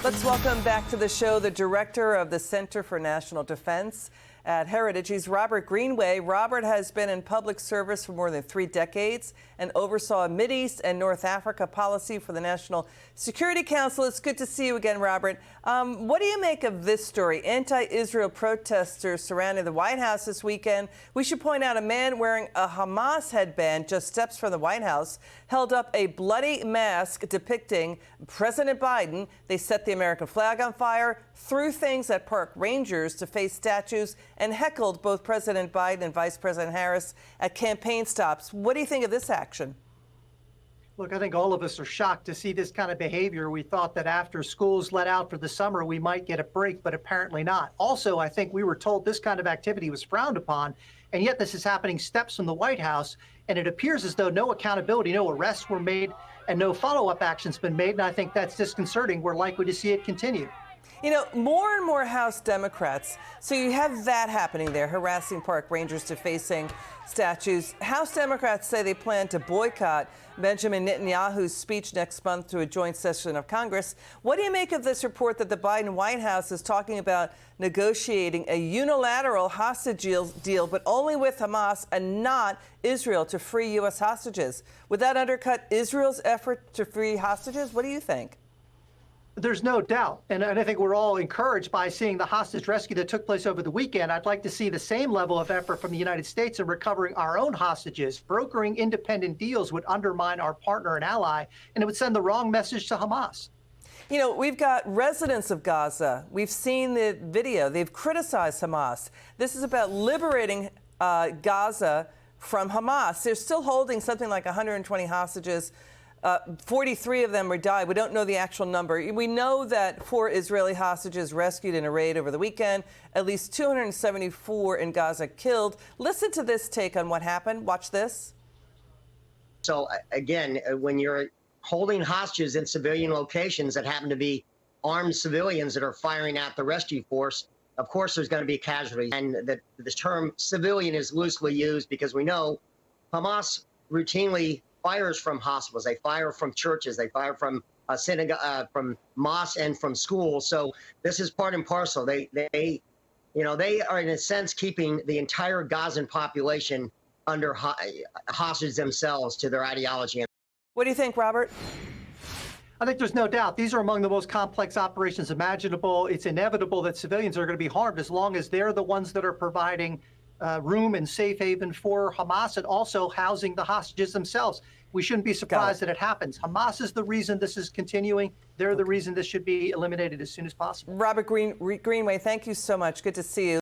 Let's welcome back to the show the director of the Center for National Defense at Heritage. He's Robert Greenway. Robert has been in public service for more than 3 decades and oversaw Mideast and North Africa policy for the National Security Council. It's good to see you again, Robert. What do you make of this story? Anti-Israel protesters surrounding the White House this weekend. We should point out a man wearing a Hamas headband just steps from the White House held up a bloody mask depicting President Biden. They set the American flag on fire, threw things at park rangers to face statues, and heckled both President Biden and Vice President Harris at campaign stops. What do you think of this action? Look, I think all of us are shocked to see this kind of behavior. We thought that after schools let out for the summer, we might get a break, but apparently not. Also, I think we were told this kind of activity was frowned upon, and yet this is happening steps from the White House, and it appears as though no accountability, no arrests were made, and no follow-up action's been made, and I think that's disconcerting. We're likely to see it continue. You know, more and more House Democrats, so you have that happening there, harassing park rangers defacing statues. House Democrats say they plan to boycott Benjamin Netanyahu's speech next month to a joint session of Congress. What do you make of this report that the Biden White House is talking about negotiating a unilateral hostage deal, but only with Hamas and not Israel, to free U.S. hostages? Would that undercut Israel's effort to free hostages? What do you think? There's no doubt. And I think we're all encouraged by seeing the hostage rescue that took place over the weekend. I'd like to see the same level of effort from the United States in recovering our own hostages. Brokering independent deals would undermine our partner and ally, and it would send the wrong message to Hamas. You know, we've got residents of Gaza. We've seen the video. They've criticized Hamas. This is about liberating Gaza from Hamas. They're still holding something like 120 hostages. 43 of them were died. We don't know the actual number. We know that 4 Israeli hostages rescued in a raid over the weekend, at least 274 in Gaza killed. Listen to this take on what happened. Watch this. So again, when you're holding hostages in civilian locations that happen to be armed civilians that are firing at the rescue force, of course there's going to be casualties. And the term civilian is loosely used because we know Hamas routinely fires from hospitals, they fire from churches, they fire from synagogue, from mosques, and from schools. So this is part and parcel. They are in a sense keeping the entire Gazan population under hostage themselves to their ideology. What do you think, Robert? I think there's no doubt these are among the most complex operations imaginable. It's inevitable that civilians are going to be harmed as long as they're the ones that are providing room and safe haven for Hamas and also housing the hostages themselves. We shouldn't be surprised that it happens. Hamas is the reason this is continuing. They're the reason this should be eliminated as soon as possible. Robert Greenway, thank you so much. Good to see you.